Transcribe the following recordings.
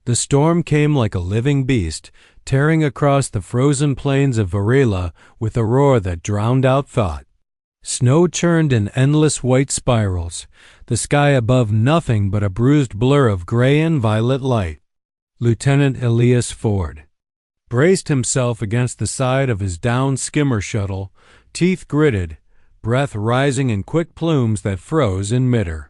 The storm came like a living beast, tearing across the frozen plains of Varela with a roar that drowned out thought. Snow churned in endless white spirals, the sky above nothing but a bruised blur of gray and violet light. Lieutenant Elias Ford braced himself against the side of his downed skimmer shuttle, teeth gritted, breath rising in quick plumes that froze in midair.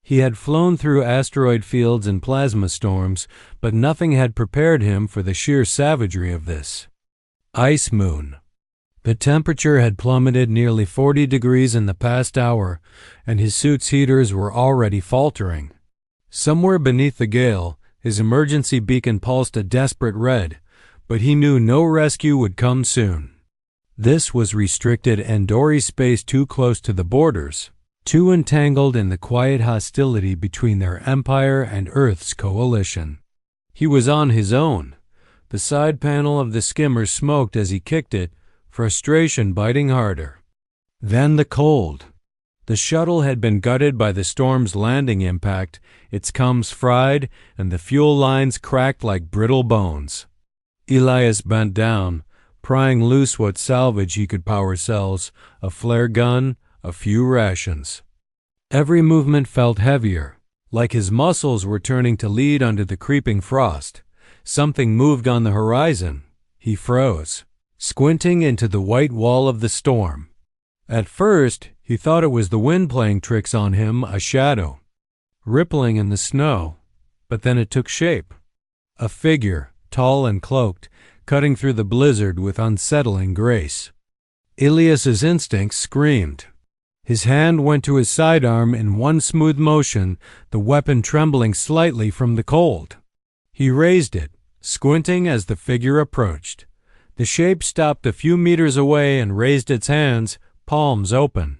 He had flown through asteroid fields and plasma storms, but nothing had prepared him for the sheer savagery of this. Ice moon. The temperature had plummeted nearly 40 degrees in the past hour, and his suit's heaters were already faltering. Somewhere beneath the gale, his emergency beacon pulsed a desperate red, but he knew no rescue would come soon. This was restricted Andori space too close to the borders, too entangled in the quiet hostility between their empire and Earth's coalition. He was on his own. The side panel of the skimmer smoked as he kicked it, frustration biting harder. Then the cold. The shuttle had been gutted by the storm's landing impact, its comms fried, and the fuel lines cracked like brittle bones. Elias bent down, prying loose what salvage he could power cells, a flare gun, a few rations. Every movement felt heavier, like his muscles were turning to lead under the creeping frost. Something moved on the horizon. He froze, squinting into the white wall of the storm. At first, he thought it was the wind playing tricks on him, a shadow, rippling in the snow, but then it took shape. A figure, tall and cloaked, cutting through the blizzard with unsettling grace. Elias's instincts screamed. His hand went to his sidearm in one smooth motion, the weapon trembling slightly from the cold. He raised it, squinting as the figure approached. The shape stopped a few meters away and raised its hands, palms open.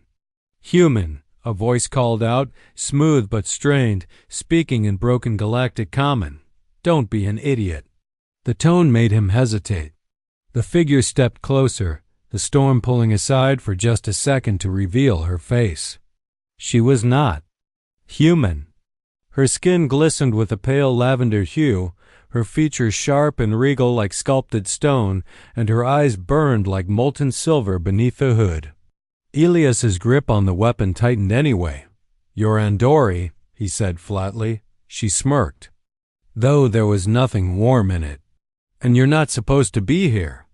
"Human," a voice called out, smooth but strained, speaking in broken galactic common. "Don't be an idiot." The tone made him hesitate. The figure stepped closer, the storm pulling aside for just a second to reveal her face. She was not human. Her skin glistened with a pale lavender hue, her features sharp and regal like sculpted stone, and her eyes burned like molten silver beneath the hood. Elias's grip on the weapon tightened anyway. "You're Andori," he said flatly. She smirked, though there was nothing warm in it. "And you're not supposed to be here."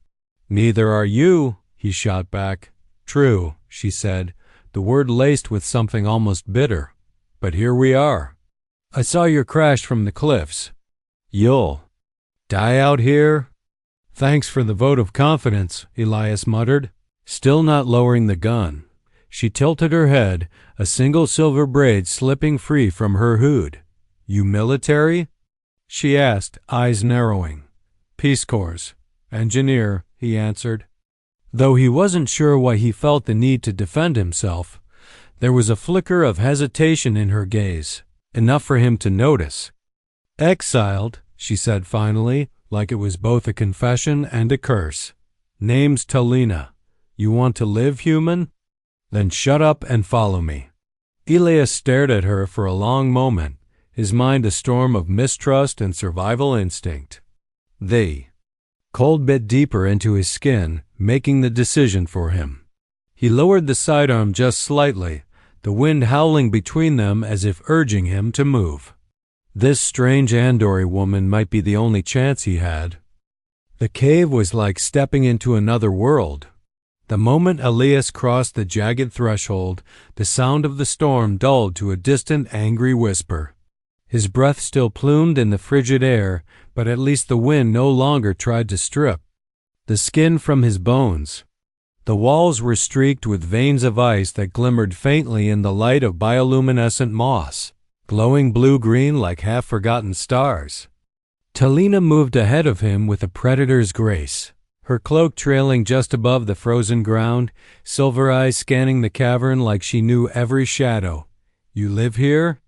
"Neither are you," he shot back. "True," she said, the word laced with something almost bitter. "But here we are. I saw your crash from the cliffs. You'll die out here?" "Thanks for the vote of confidence," Elias muttered, still not lowering the gun. She tilted her head, a single silver braid slipping free from her hood. "You military?" she asked, eyes narrowing. "Peace Corps. Engineer," he answered. Though he wasn't sure why he felt the need to defend himself, there was a flicker of hesitation in her gaze, enough for him to notice. "Exiled," she said finally, like it was both a confession and a curse. "Name's Telina. You want to live, human? Then shut up and follow me." Elias stared at her for a long moment, his mind a storm of mistrust and survival instinct. The cold bit deeper into his skin, making the decision for him. He lowered the sidearm just slightly, the wind howling between them as if urging him to move. This strange Andori woman might be the only chance he had. The cave was like stepping into another world. The moment Elias crossed the jagged threshold, the sound of the storm dulled to a distant, angry whisper. His breath still plumed in the frigid air, but at least the wind no longer tried to strip the skin from his bones. The walls were streaked with veins of ice that glimmered faintly in the light of bioluminescent moss, glowing blue-green like half-forgotten stars. Telina moved ahead of him with a predator's grace, her cloak trailing just above the frozen ground, silver eyes scanning the cavern like she knew every shadow. "You live here?"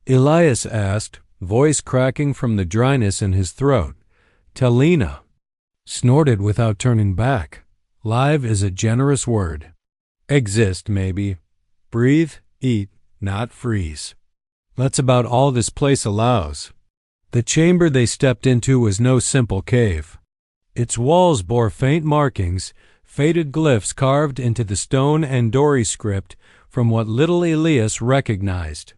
Elias asked, voice cracking from the dryness in his throat. Telina snorted without turning back. "Live is a generous word. Exist, maybe. Breathe, eat, not freeze. That's about all this place allows." The chamber they stepped into was no simple cave. Its walls bore faint markings, faded glyphs carved into the stone Andori script from what little Elias recognized.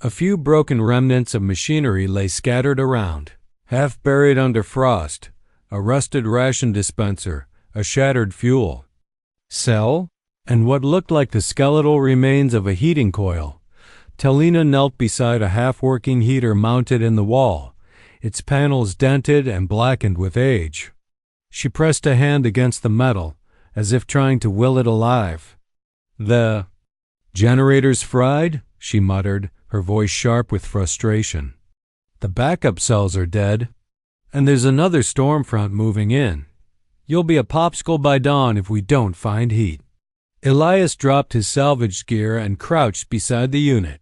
A few broken remnants of machinery lay scattered around, half buried under frost, a rusted ration dispenser, a shattered fuel cell, and what looked like the skeletal remains of a heating coil. Telina knelt beside a half-working heater mounted in the wall, its panels dented and blackened with age. She pressed a hand against the metal, as if trying to will it alive. "The generator's fried," she muttered, her voice sharp with frustration. "The backup cells are dead, and there's another storm front moving in. You'll be a popsicle by dawn if we don't find heat." Elias dropped his salvaged gear and crouched beside the unit.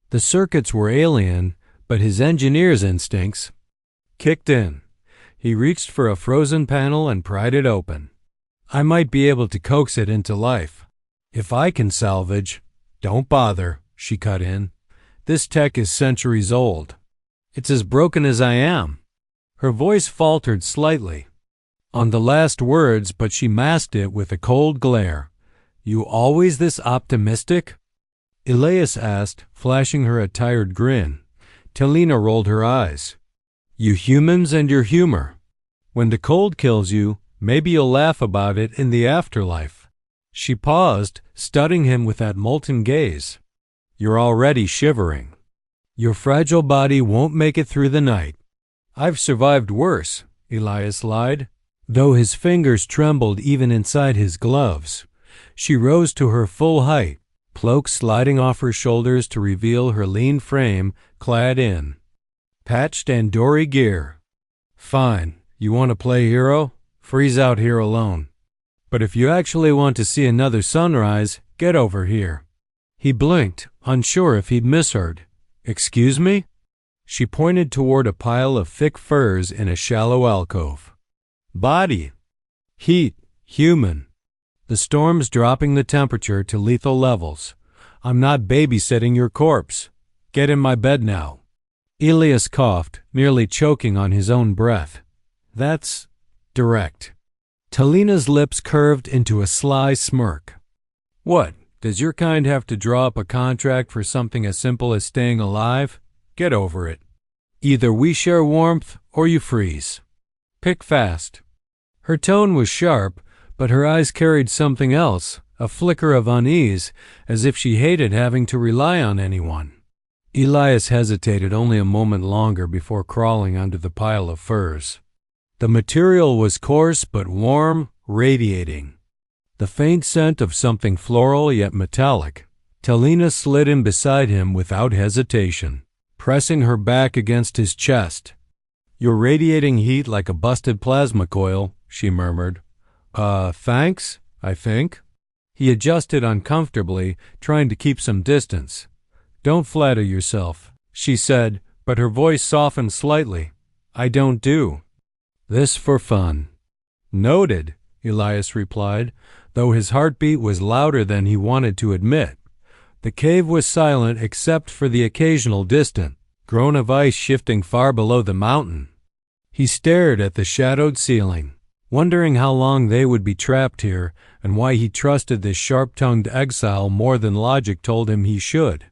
The circuits were alien, but his engineer's instincts kicked in. He reached for a frozen panel and pried it open. "I might be able to coax it into life. If I can salvage—" "Don't bother," she cut in. "This tech is centuries old. It's as broken as I am." Her voice faltered slightly on the last words, but she masked it with a cold glare. "You always this optimistic?" Elias asked, flashing her a tired grin. Telina rolled her eyes. "You humans and your humor. When the cold kills you, maybe you'll laugh about it in the afterlife." She paused, studying him with that molten gaze. "You're already shivering. Your fragile body won't make it through the night." "I've survived worse," Elias lied, though his fingers trembled even inside his gloves. She rose to her full height, cloak sliding off her shoulders to reveal her lean frame clad in patched Andori gear. "Fine, you want to play hero? Freeze out here alone. But if you actually want to see another sunrise, get over here." He blinked, unsure if he'd misheard. "Excuse me?" She pointed toward a pile of thick furs in a shallow alcove. "Body. Heat. Human. The storm's dropping the temperature to lethal levels. I'm not babysitting your corpse. Get in my bed now." Elias coughed, nearly choking on his own breath. "That's direct." Telina's lips curved into a sly smirk. "What, does your kind have to draw up a contract for something as simple as staying alive? Get over it. Either we share warmth or you freeze. Pick fast." Her tone was sharp, but her eyes carried something else, a flicker of unease, as if she hated having to rely on anyone. Elias hesitated only a moment longer before crawling under the pile of furs. The material was coarse but warm, radiating. The faint scent of something floral yet metallic. Telina slid in beside him without hesitation, pressing her back against his chest. "You're radiating heat like a busted plasma coil," she murmured. Thanks, I think." He adjusted uncomfortably, trying to keep some distance. "Don't flatter yourself," she said, but her voice softened slightly. "I don't do this for fun." "Noted," Elias replied, though his heartbeat was louder than he wanted to admit. The cave was silent except for the occasional distant groan of ice shifting far below the mountain. He stared at the shadowed ceiling, wondering how long they would be trapped here and why he trusted this sharp-tongued exile more than logic told him he should.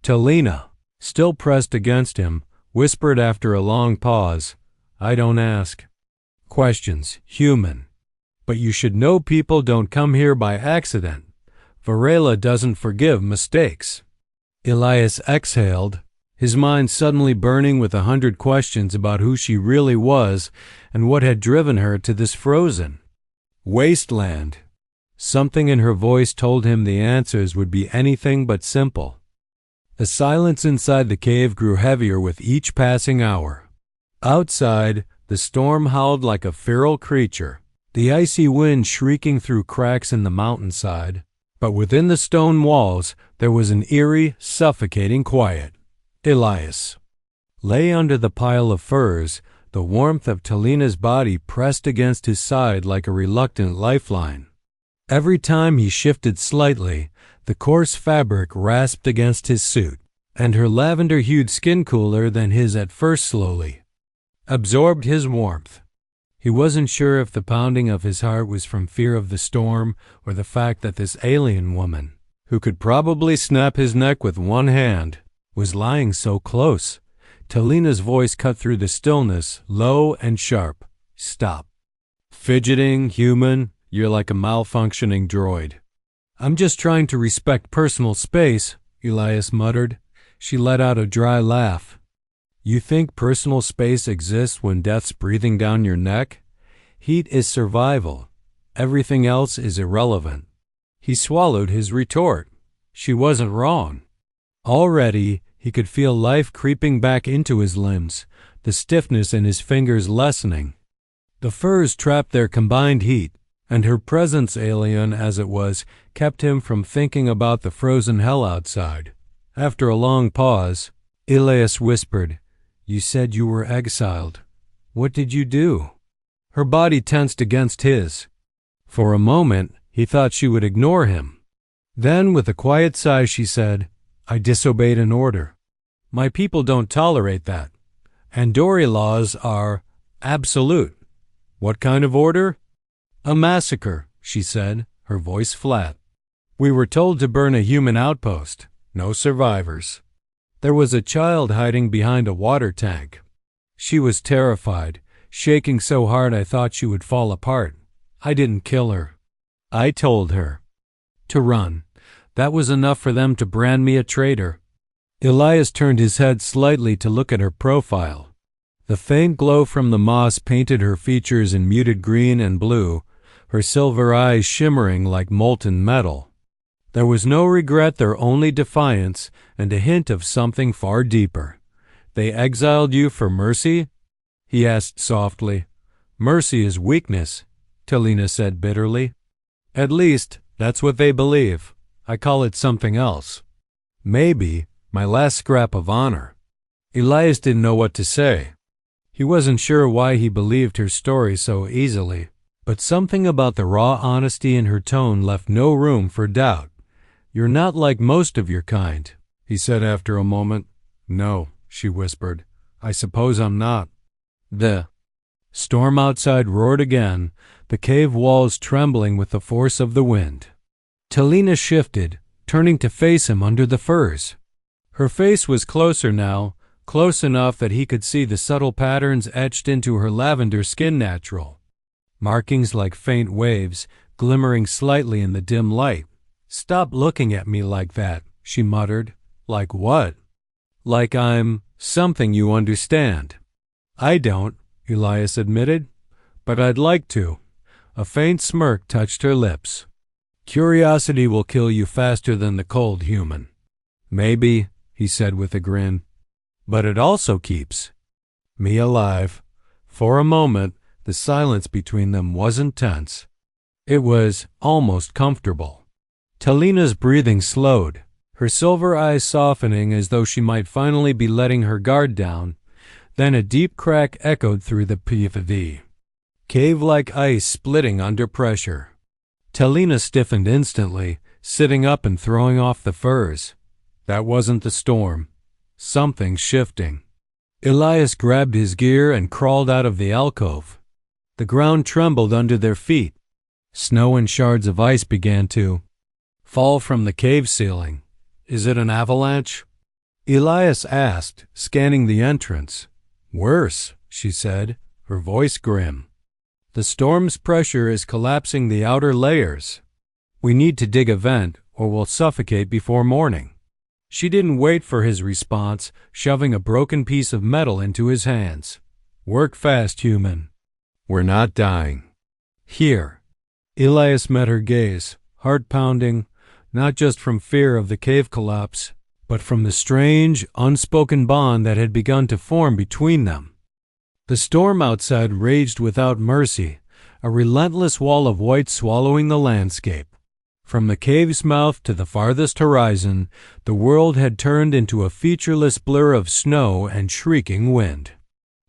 Telina, still pressed against him, whispered after a long pause, "I don't ask questions, human. But you should know people don't come here by accident. Varela doesn't forgive mistakes." Elias exhaled, his mind suddenly burning with 100 questions about who she really was and what had driven her to this frozen wasteland. Something in her voice told him the answers would be anything but simple. The silence inside the cave grew heavier with each passing hour. Outside, the storm howled like a feral creature, the icy wind shrieking through cracks in the mountainside. But within the stone walls, there was an eerie, suffocating quiet. Elias lay under the pile of furs, the warmth of Telina's body pressed against his side like a reluctant lifeline. Every time he shifted slightly, the coarse fabric rasped against his suit, and her lavender-hued skin cooler than his at first slowly absorbed his warmth. He wasn't sure if the pounding of his heart was from fear of the storm or the fact that this alien woman, who could probably snap his neck with one hand, was lying so close. Telina's voice cut through the stillness, low and sharp. "Stop. Fidgeting, human, you're like a malfunctioning droid." "I'm just trying to respect personal space," Elias muttered. She let out a dry laugh. "You think personal space exists when death's breathing down your neck? Heat is survival. Everything else is irrelevant." He swallowed his retort. She wasn't wrong. Already, he could feel life creeping back into his limbs, the stiffness in his fingers lessening. The furs trapped their combined heat, and her presence, alien as it was, kept him from thinking about the frozen hell outside. After a long pause, Elias whispered, "You said you were exiled. What did you do?" Her body tensed against his. For a moment, he thought she would ignore him. Then, with a quiet sigh, she said, "I disobeyed an order. My people don't tolerate that. Andori laws are absolute." "What kind of order?" "A massacre," she said, her voice flat. "We were told to burn a human outpost. No survivors. There was a child hiding behind a water tank. She was terrified, shaking so hard I thought she would fall apart. I didn't kill her. I told her to run. That was enough for them to brand me a traitor." Elias turned his head slightly to look at her profile. The faint glow from the moss painted her features in muted green and blue, her silver eyes shimmering like molten metal. There was no regret there, only defiance and a hint of something far deeper. "They exiled you for mercy?" he asked softly. "Mercy is weakness," Telina said bitterly. "At least, that's what they believe. I call it something else. Maybe my last scrap of honor." Elias didn't know what to say. He wasn't sure why he believed her story so easily, but something about the raw honesty in her tone left no room for doubt. "You're not like most of your kind," he said after a moment. "No," she whispered. "I suppose I'm not." The storm outside roared again, the cave walls trembling with the force of the wind. Telina shifted, turning to face him under the firs. Her face was closer now, close enough that he could see the subtle patterns etched into her lavender skin natural. Markings like faint waves, glimmering slightly in the dim light. "Stop looking at me like that," she muttered. "Like what?" "Like I'm something you understand." "I don't," Elias admitted, "but I'd like to." A faint smirk touched her lips. "Curiosity will kill you faster than the cold, human." "Maybe," he said with a grin. "But it also keeps me alive." For a moment, the silence between them wasn't tense. It was almost comfortable. Telina's breathing slowed, her silver eyes softening as though she might finally be letting her guard down. Then a deep crack echoed through the PFD. Cave-like ice splitting under pressure. Telina stiffened instantly, sitting up and throwing off the furs. That wasn't the storm. Something shifting. Elias grabbed his gear and crawled out of the alcove. The ground trembled under their feet. Snow and shards of ice began to fall from the cave ceiling. "Is it an avalanche?" Elias asked, scanning the entrance. "Worse," she said, her voice grim. "The storm's pressure is collapsing the outer layers. We need to dig a vent or we'll suffocate before morning." She didn't wait for his response, shoving a broken piece of metal into his hands. "Work fast, human. We're not dying." "Here." Elias met her gaze, heart pounding, not just from fear of the cave collapse, but from the strange, unspoken bond that had begun to form between them. The storm outside raged without mercy, a relentless wall of white swallowing the landscape. From the cave's mouth to the farthest horizon, the world had turned into a featureless blur of snow and shrieking wind.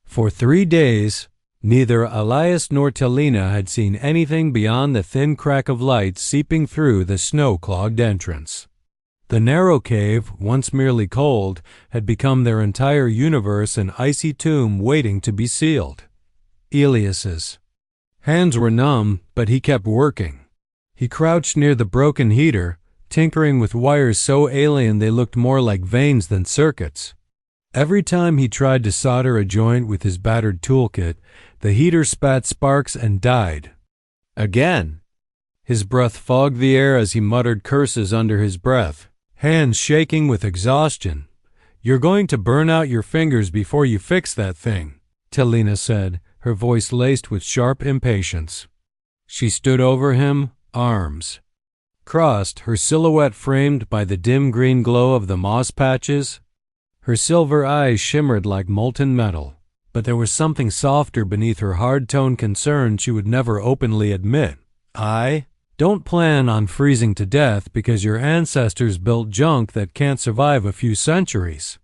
For 3 days, neither Elias nor Telina had seen anything beyond the thin crack of light seeping through the snow-clogged entrance. The narrow cave, once merely cold, had become their entire universe, an icy tomb waiting to be sealed. Elias's hands were numb, but he kept working. He crouched near the broken heater, tinkering with wires so alien they looked more like veins than circuits. Every time he tried to solder a joint with his battered toolkit, the heater spat sparks and died. Again. His breath fogged the air as he muttered curses under his breath, hands shaking with exhaustion. "You're going to burn out your fingers before you fix that thing," Telina said, her voice laced with sharp impatience. She stood over him, arms crossed, her silhouette framed by the dim green glow of the moss patches. Her silver eyes shimmered like molten metal, but there was something softer beneath her hard-toned concern she would never openly admit. "I don't plan on freezing to death because your ancestors built junk that can't survive a few centuries,"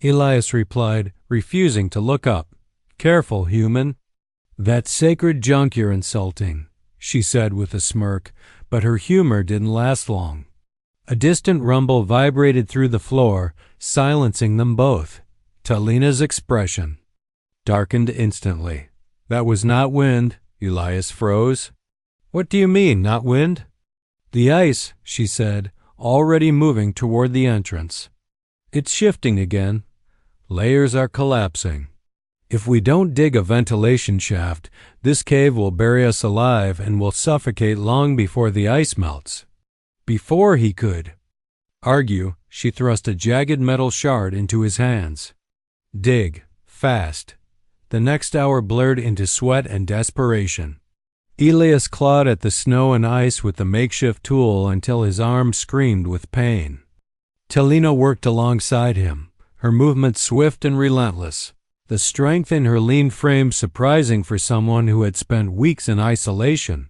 Elias replied, refusing to look up. "Careful, human." "That sacred junk you're insulting," she said with a smirk, but her humor didn't last long. A distant rumble vibrated through the floor, silencing them both. Telina's expression darkened instantly. "That was not wind." Elias froze. "What do you mean, not wind?" "The ice," she said, already moving toward the entrance. "It's shifting again. Layers are collapsing. If we don't dig a ventilation shaft, this cave will bury us alive and will suffocate long before the ice melts." Before he could argue, she thrust a jagged metal shard into his hands. "Dig, fast." The next hour blurred into sweat and desperation. Elias clawed at the snow and ice with the makeshift tool until his arm screamed with pain. Telina worked alongside him, her movements swift and relentless, the strength in her lean frame surprising for someone who had spent weeks in isolation.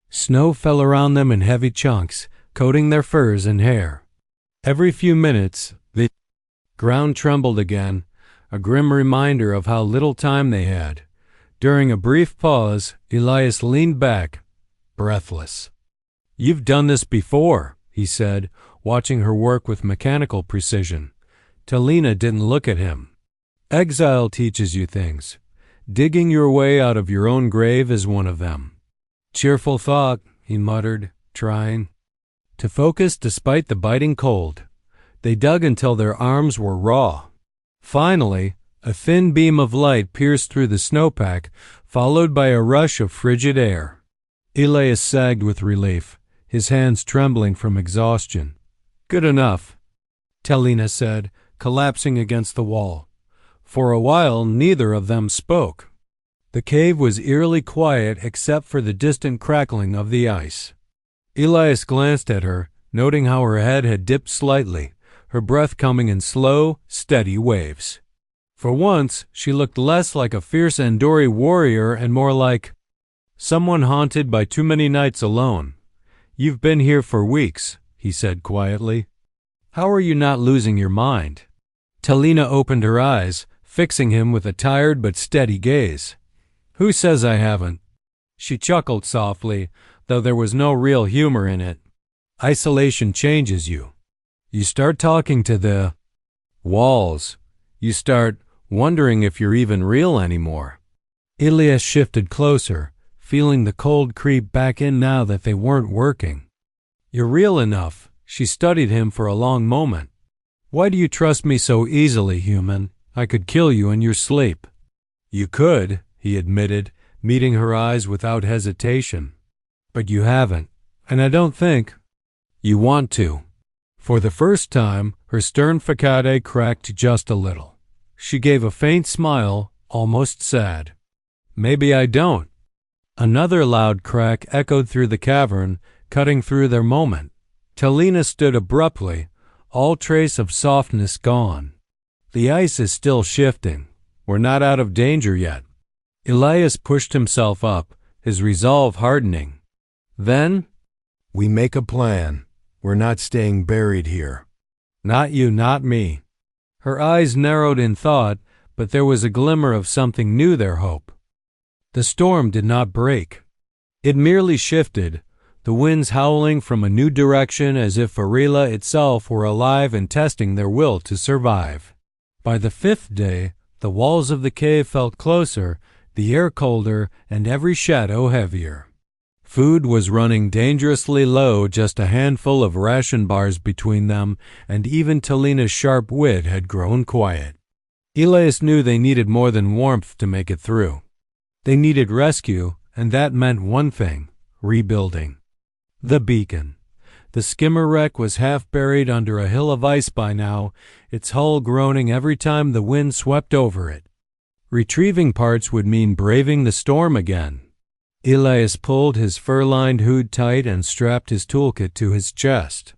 Snow fell around them in heavy chunks, coating their furs and hair. Every few minutes, the ground trembled again, a grim reminder of how little time they had. During a brief pause, Elias leaned back, breathless. "You've done this before," he said, watching her work with mechanical precision. Telina didn't look at him. "Exile teaches you things. Digging your way out of your own grave is one of them." "Cheerful thought," he muttered, trying to focus despite the biting cold. They dug until their arms were raw. Finally, a thin beam of light pierced through the snowpack, followed by a rush of frigid air. Elias sagged with relief, his hands trembling from exhaustion. "Good enough," Telina said, collapsing against the wall. For a while, neither of them spoke. The cave was eerily quiet except for the distant crackling of the ice. Elias glanced at her, noting how her head had dipped slightly, her breath coming in slow, steady waves. For once, she looked less like a fierce Andori warrior and more like someone haunted by too many nights alone. "You've been here for weeks," he said quietly. "How are you not losing your mind?" Telina opened her eyes, fixing him with a tired but steady gaze. "Who says I haven't?" She chuckled softly, though there was no real humor in it. "Isolation changes you. You start talking to the walls. You start wondering if you're even real anymore." Elias shifted closer, feeling the cold creep back in now that they weren't working. "You're real enough." She studied him for a long moment. "Why do you trust me so easily, human? I could kill you in your sleep." "You could," he admitted, meeting her eyes without hesitation. "But you haven't, and I don't think you want to." For the first time, her stern facade cracked just a little. She gave a faint smile, almost sad. "Maybe I don't." Another loud crack echoed through the cavern, cutting through their moment. Telina stood abruptly, all trace of softness gone. "The ice is still shifting. We're not out of danger yet." Elias pushed himself up, his resolve hardening. Then, "We make a plan. We're not staying buried here." "Not you, not me." Her eyes narrowed in thought, but there was a glimmer of something new there, hope. The storm did not break. It merely shifted, the winds howling from a new direction as if Varela itself were alive and testing their will to survive. By the 5th day, the walls of the cave felt closer, the air colder, and every shadow heavier. Food was running dangerously low, just a handful of ration bars between them, and even Telina's sharp wit had grown quiet. Elias knew they needed more than warmth to make it through. They needed rescue, and that meant one thing: rebuilding. The beacon. The skimmer wreck was half buried under a hill of ice by now, its hull groaning every time the wind swept over it. Retrieving parts would mean braving the storm again. Elias pulled his fur-lined hood tight and strapped his toolkit to his chest.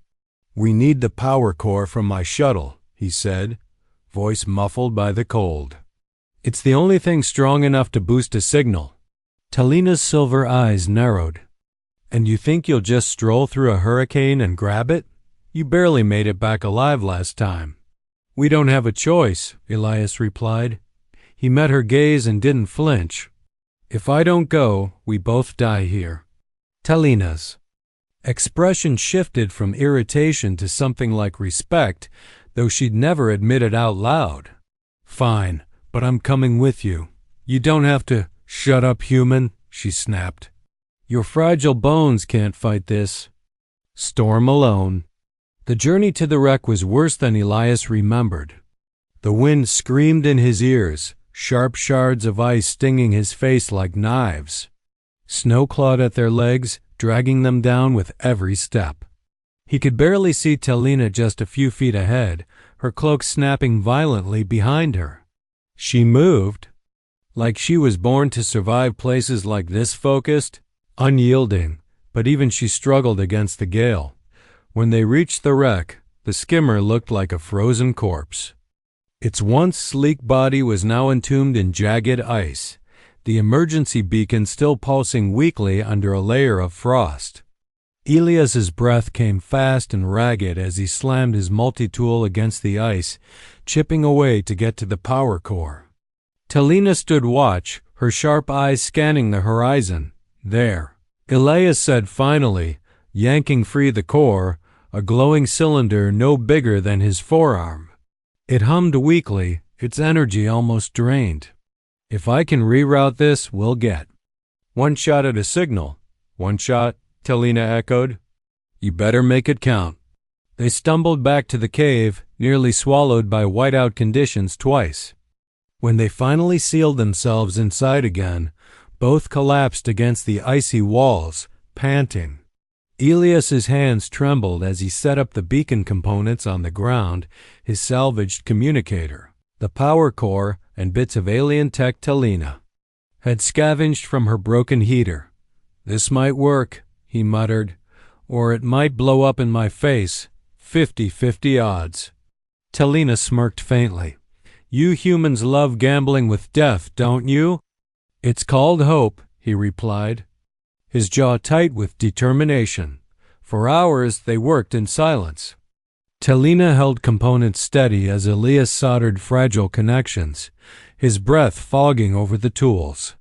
"We need the power core from my shuttle," he said, voice muffled by the cold. "It's the only thing strong enough to boost a signal." Telina's silver eyes narrowed. "And you think you'll just stroll through a hurricane and grab it? You barely made it back alive last time." "We don't have a choice," Elias replied. He met her gaze and didn't flinch. "If I don't go, we both die here." Telina's expression shifted from irritation to something like respect, though she'd never admit it out loud. "Fine, but I'm coming with you. You don't have to—" "Shut up, human," she snapped. "Your fragile bones can't fight this. Storm alone." The journey to the wreck was worse than Elias remembered. The wind screamed in his ears, sharp shards of ice stinging his face like knives. Snow clawed at their legs, dragging them down with every step. He could barely see Telina just a few feet ahead, her cloak snapping violently behind her. She moved, like she was born to survive places like this, focused, unyielding, but even she struggled against the gale. When they reached the wreck, the skimmer looked like a frozen corpse. Its once sleek body was now entombed in jagged ice, the emergency beacon still pulsing weakly under a layer of frost. Elias's breath came fast and ragged as he slammed his multi-tool against the ice, chipping away to get to the power core. Telina stood watch, her sharp eyes scanning the horizon. "There," Elias said finally, yanking free the core, a glowing cylinder no bigger than his forearm. It hummed weakly, its energy almost drained. "If I can reroute this, we'll get." "One shot at a signal." "One shot," Telina echoed. "You better make it count." They stumbled back to the cave, nearly swallowed by whiteout conditions twice. When they finally sealed themselves inside again, both collapsed against the icy walls, panting. Elias's hands trembled as he set up the beacon components on the ground, his salvaged communicator. The power core and bits of alien tech Telina had scavenged from her broken heater. "This might work," he muttered, "or it might blow up in my face. 50-50 odds." Telina smirked faintly. "You humans love gambling with death, don't you?" "It's called hope," he replied, his jaw tight with determination. For hours they worked in silence. Telina held components steady as Elias soldered fragile connections, his breath fogging over the tools.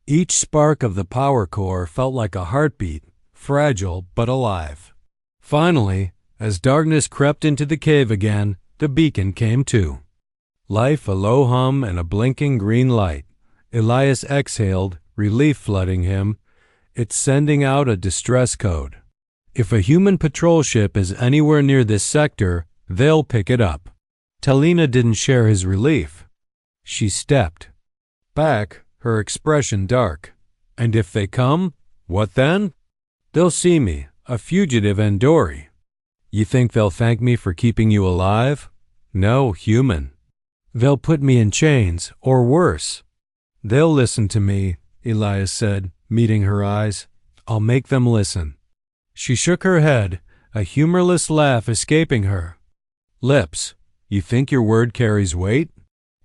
Each spark of the power core felt like a heartbeat, fragile but alive. Finally, as darkness crept into the cave again, the beacon came to. Life a low hum and a blinking green light. Elias exhaled, relief flooding him. It's sending out a distress code. If a human patrol ship is anywhere near this sector, they'll pick it up. Telina didn't share his relief. She stepped back, her expression dark. "And if they come, what then?" "They'll see me, a fugitive Andori." "You think they'll thank me for keeping you alive?" "No, human. They'll put me in chains, or worse." "They'll listen to me," Elias said, meeting her eyes. "I'll make them listen." She shook her head, a humorless laugh escaping her lips. "You think your word carries weight?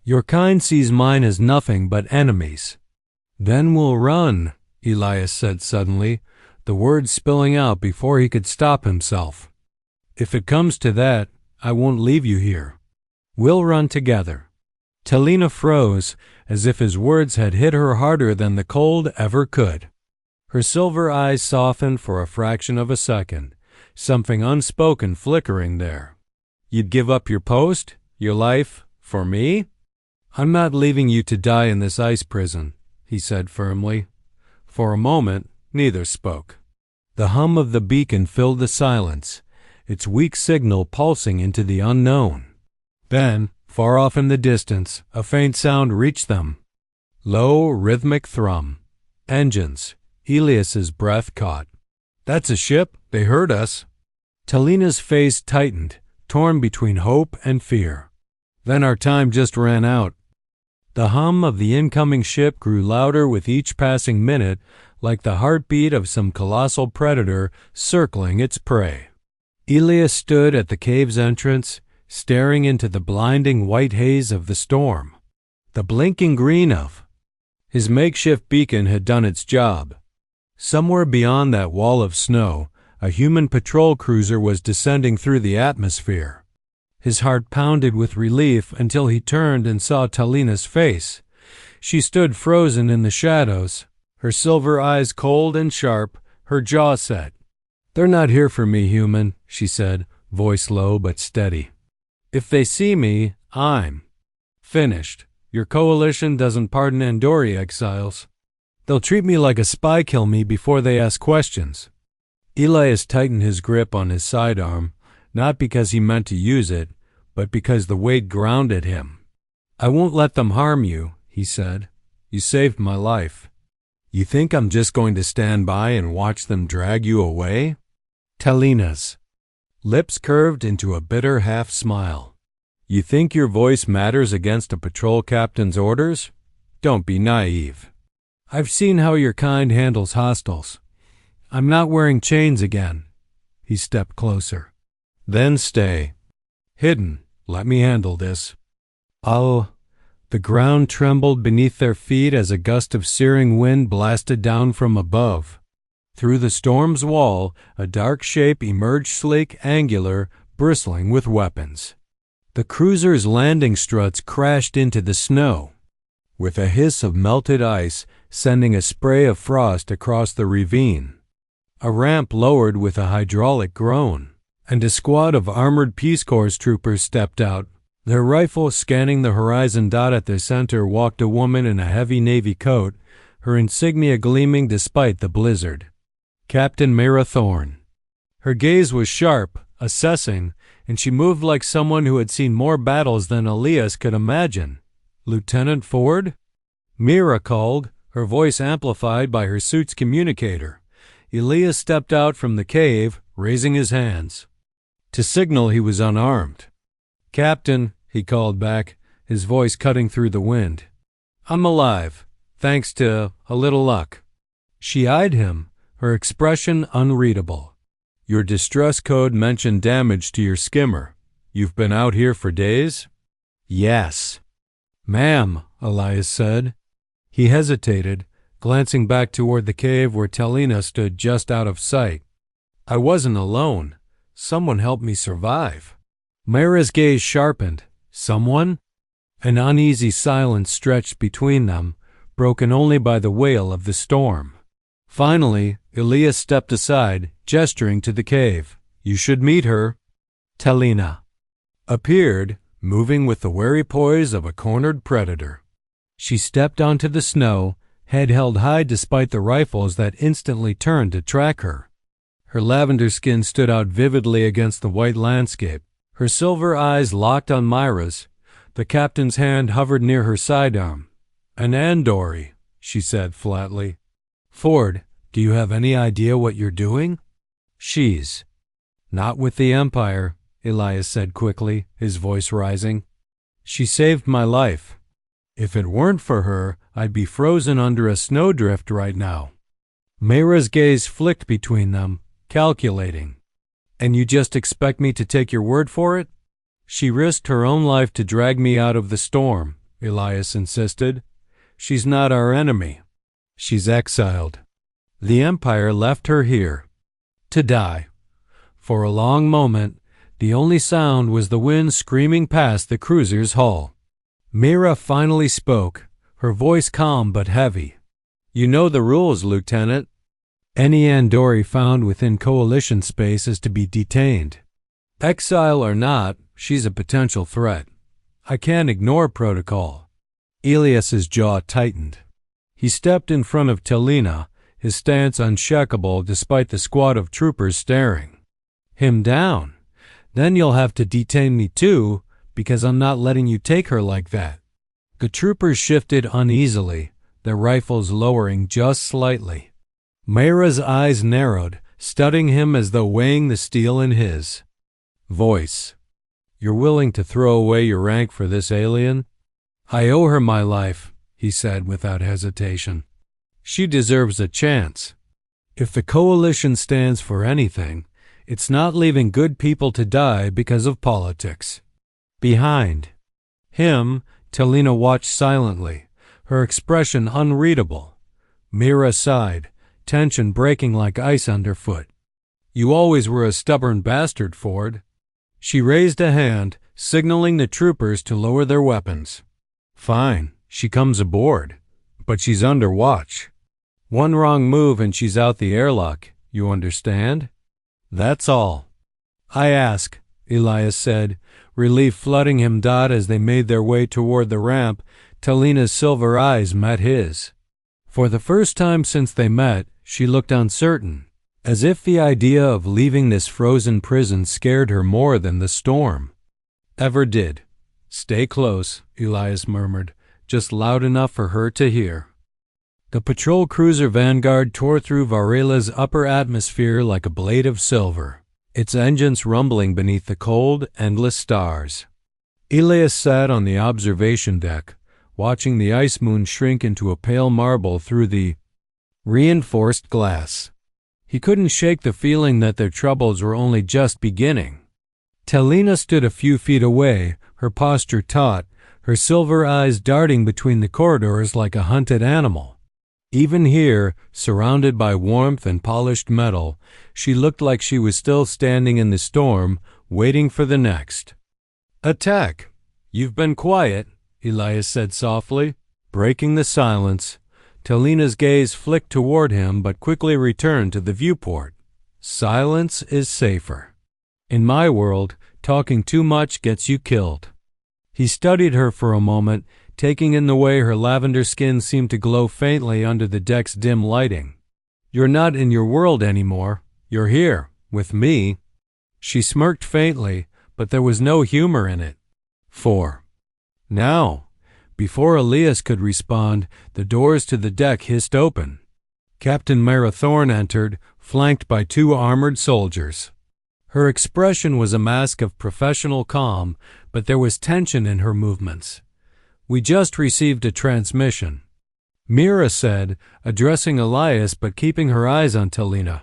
Your kind sees mine as nothing but enemies." "Then we'll run," Elias said suddenly, the words spilling out before he could stop himself. "If it comes to that, I won't leave you here. We'll run together." Telina froze, as if his words had hit her harder than the cold ever could. Her silver eyes softened for a fraction of a second, something unspoken flickering there. "You'd give up your post, your life, for me?" "I'm not leaving you to die in this ice prison," he said firmly. For a moment, neither spoke. The hum of the beacon filled the silence, its weak signal pulsing into the unknown. Then, far off in the distance, a faint sound reached them. Low, rhythmic thrum. Engines. Elias's breath caught. "That's a ship. They heard us." Telina's face tightened, torn between hope and fear. "Then our time just ran out." The hum of the incoming ship grew louder with each passing minute, like the heartbeat of some colossal predator circling its prey. Elias stood at the cave's entrance, staring into the blinding white haze of the storm. The blinking green of his makeshift beacon had done its job. Somewhere beyond that wall of snow, a human patrol cruiser was descending through the atmosphere. His heart pounded with relief until he turned and saw Telina's face. She stood frozen in the shadows, her silver eyes cold and sharp, her jaw set. "They're not here for me, human," she said, voice low but steady. "If they see me, I'm finished. Your coalition doesn't pardon Andori exiles. They'll treat me like a spy, kill me before they ask questions." Elias tightened his grip on his sidearm, not because he meant to use it, but because the weight grounded him. "I won't let them harm you," he said. "You saved my life. You think I'm just going to stand by and watch them drag you away?" Telina's lips curved into a bitter half-smile. "You think your voice matters against a patrol captain's orders? Don't be naive. I've seen how your kind handles hostiles. I'm not wearing chains again." He stepped closer. "Then stay. Hidden. Let me handle this." The ground trembled beneath their feet as a gust of searing wind blasted down from above. Through the storm's wall, a dark shape emerged, sleek, angular, bristling with weapons. The cruiser's landing struts crashed into the snow, with a hiss of melted ice sending a spray of frost across the ravine. A ramp lowered with a hydraulic groan, and a squad of armored Peace Corps troopers stepped out. Their rifles scanning the horizon. At their center walked a woman in a heavy navy coat, her insignia gleaming despite the blizzard. Captain Mira Thorne. Her gaze was sharp, assessing, and she moved like someone who had seen more battles than Elias could imagine. "Lieutenant Ford?" Mira called, her voice amplified by her suit's communicator. Elias stepped out from the cave, raising his hands to signal he was unarmed. "Captain," he called back, his voice cutting through the wind. "I'm alive, thanks to a little luck." She eyed him, her expression unreadable. "Your distress code mentioned damage to your skimmer. You've been out here for days?" "Yes." "Ma'am," Elias said. He hesitated, glancing back toward the cave where Telina stood just out of sight. "I wasn't alone. Someone helped me survive." Mira's gaze sharpened. "Someone?" An uneasy silence stretched between them, broken only by the wail of the storm. Finally, Elias stepped aside, gesturing to the cave. "You should meet her." Telina appeared, moving with the wary poise of a cornered predator. She stepped onto the snow, head held high despite the rifles that instantly turned to track her. Her lavender skin stood out vividly against the white landscape. Her silver eyes locked on Myra's. The captain's hand hovered near her sidearm. "An Andori," she said flatly. "Ford, do you have any idea what you're doing?" "She's not with the Empire," Elias said quickly, his voice rising. "She saved my life. If it weren't for her, I'd be frozen under a snowdrift right now." Mira's gaze flicked between them, calculating. "And you just expect me to take your word for it?" "She risked her own life to drag me out of the storm," Elias insisted. "She's not our enemy. She's exiled. The Empire left her here to die." For a long moment, the only sound was the wind screaming past the cruiser's hull. Mira finally spoke, her voice calm but heavy. "You know the rules, Lieutenant. Any Andori found within Coalition space is to be detained. Exile or not, she's a potential threat. I can't ignore protocol. Elias's jaw tightened. He stepped in front of Telina, his stance unshakable despite the squad of troopers staring. Him down. Then you'll have to detain me too, because I'm not letting you take her like that. The troopers shifted uneasily, their rifles lowering just slightly. Mayra's eyes narrowed, studying him as though weighing the steel in his voice. You're willing to throw away your rank for this alien? I owe her my life, he said without hesitation. She deserves a chance. If the Coalition stands for anything, it's not leaving good people to die because of politics. Behind him, Telina watched silently, her expression unreadable. Mayra sighed, tension breaking like ice underfoot. You always were a stubborn bastard, Ford. She raised a hand, signaling the troopers to lower their weapons. Fine, she comes aboard, but she's under watch. One wrong move and she's out the airlock, you understand? That's all. I ask, Elias said, relief flooding him. As they made their way toward the ramp, Telina's silver eyes met his. For the first time since they met, she looked uncertain, as if the idea of leaving this frozen prison scared her more than the storm ever did. Stay close, Elias murmured, just loud enough for her to hear. The patrol cruiser Vanguard tore through Varela's upper atmosphere like a blade of silver, its engines rumbling beneath the cold, endless stars. Elias sat on the observation deck, watching the ice moon shrink into a pale marble through the reinforced glass. He couldn't shake the feeling that their troubles were only just beginning. Telina stood a few feet away, her posture taut, her silver eyes darting between the corridors like a hunted animal. Even here, surrounded by warmth and polished metal, she looked like she was still standing in the storm, waiting for the next attack. You've been quiet, Elias said softly, breaking the silence. Telina's gaze flicked toward him but quickly returned to the viewport. Silence is safer. In my world, talking too much gets you killed. He studied her for a moment, taking in the way her lavender skin seemed to glow faintly under the deck's dim lighting. You're not in your world anymore. You're here, with me. She smirked faintly, but there was no humor in it. Now. Before Elias could respond, the doors to the deck hissed open. Captain Mayra Thorne entered, flanked by 2 armored soldiers. Her expression was a mask of professional calm, but there was tension in her movements. We just received a transmission, Mayra said, addressing Elias but keeping her eyes on Telina.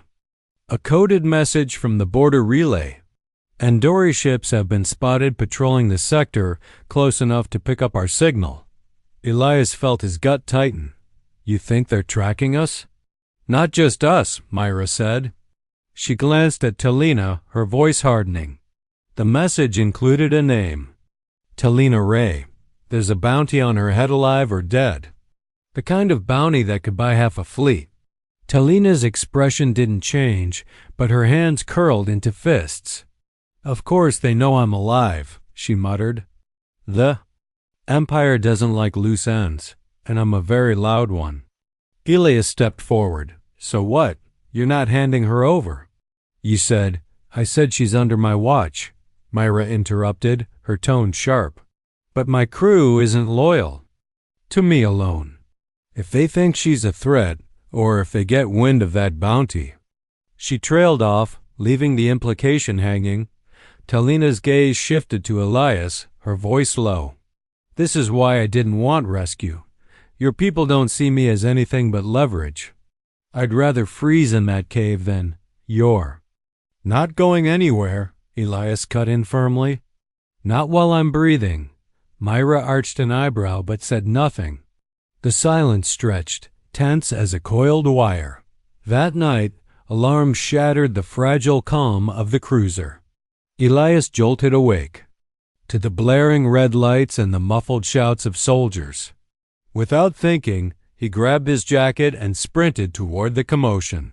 A coded message from the border relay. Andori ships have been spotted patrolling the sector close enough to pick up our signal. Elias felt his gut tighten. You think they're tracking us? Not just us, Mayra said. She glanced at Telina, her voice hardening. The message included a name. Telina Ray. There's a bounty on her head, alive or dead. The kind of bounty that could buy half a fleet. Telina's expression didn't change, but her hands curled into fists. Of course they know I'm alive, she muttered. The Empire doesn't like loose ends, and I'm a very loud one. Elias stepped forward. So what? You're not handing her over. You said, I said she's under my watch, Mayra interrupted, her tone sharp. But my crew isn't loyal. To me alone. If they think she's a threat, or if they get wind of that bounty. She trailed off, leaving the implication hanging. Telina's gaze shifted to Elias, her voice low. This is why I didn't want rescue. Your people don't see me as anything but leverage. I'd rather freeze in that cave than you're not going anywhere, Elias cut in firmly. Not while I'm breathing. Mayra arched an eyebrow but said nothing. The silence stretched, tense as a coiled wire. That night, alarms shattered the fragile calm of the cruiser. Elias jolted awake to the blaring red lights and the muffled shouts of soldiers. Without thinking, he grabbed his jacket and sprinted toward the commotion.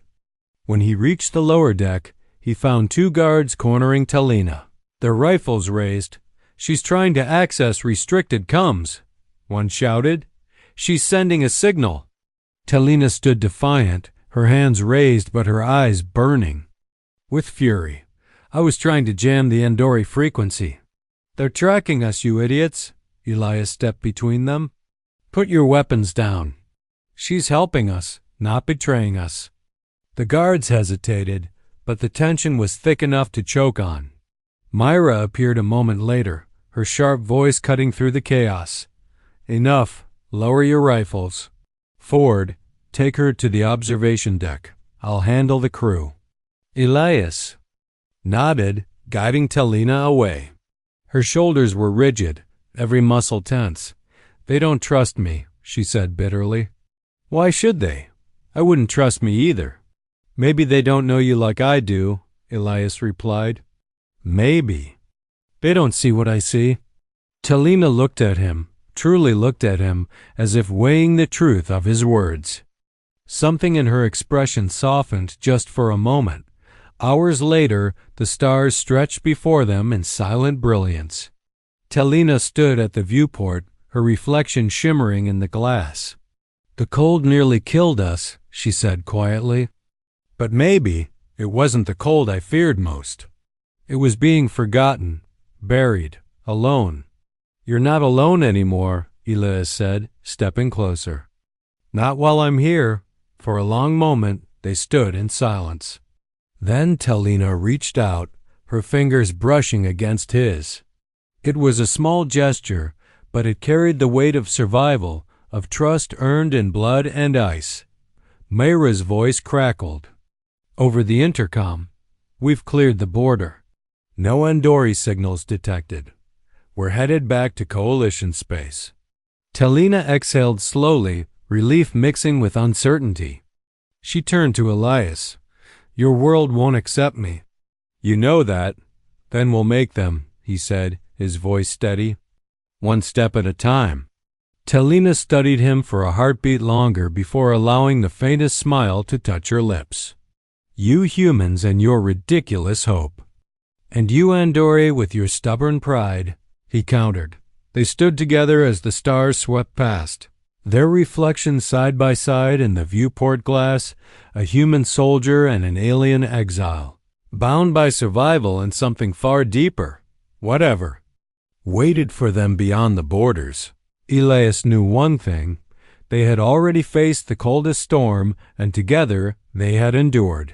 When he reached the lower deck, he found 2 guards cornering Telina, their rifles raised. "She's trying to access restricted comms," one shouted. "She's sending a signal." Telina stood defiant, her hands raised but her eyes burning with fury. "I was trying to jam the Andori frequency." "They're tracking us, you idiots." Elias stepped between them. "Put your weapons down. She's helping us, not betraying us." The guards hesitated, but the tension was thick enough to choke on. Myra appeared a moment later, her sharp voice cutting through the chaos. "Enough. Lower your rifles. Ford, take her to the observation deck. I'll handle the crew." Elias nodded, guiding Telina away. Her shoulders were rigid, every muscle tense. "They don't trust me," she said bitterly. "Why should they? I wouldn't trust me either." "Maybe they don't know you like I do," Elias replied. "Maybe. They don't see what I see." Telina looked at him, truly looked at him, as if weighing the truth of his words. Something in her expression softened just for a moment. Hours later, the stars stretched before them in silent brilliance. Telina stood at the viewport, her reflection shimmering in the glass. "The cold nearly killed us," she said quietly. "But maybe it wasn't the cold I feared most. It was being forgotten, buried, alone." "You're not alone anymore," Elias said, stepping closer. "Not while I'm here." For a long moment they stood in silence. Then Telina reached out, her fingers brushing against his. It was a small gesture, but it carried the weight of survival, of trust earned in blood and ice. Myra's voice crackled. Over the intercom, "We've cleared the border. No Andori signals detected. We're headed back to Coalition space." Telina exhaled slowly, relief mixing with uncertainty. She turned to Elias. "Your world won't accept me." "You know that. Then we'll make them," he said, his voice steady. "One step at a time." Telina studied him for a heartbeat longer before allowing the faintest smile to touch her lips. "You humans and your ridiculous hope. And you, Andori, with your stubborn pride," he countered. They stood together as the stars swept past, their reflections side by side in the viewport glass, a human soldier and an alien exile, bound by survival and something far deeper, whatever, waited for them beyond the borders. Elias knew one thing. They had already faced the coldest storm, and together they had endured.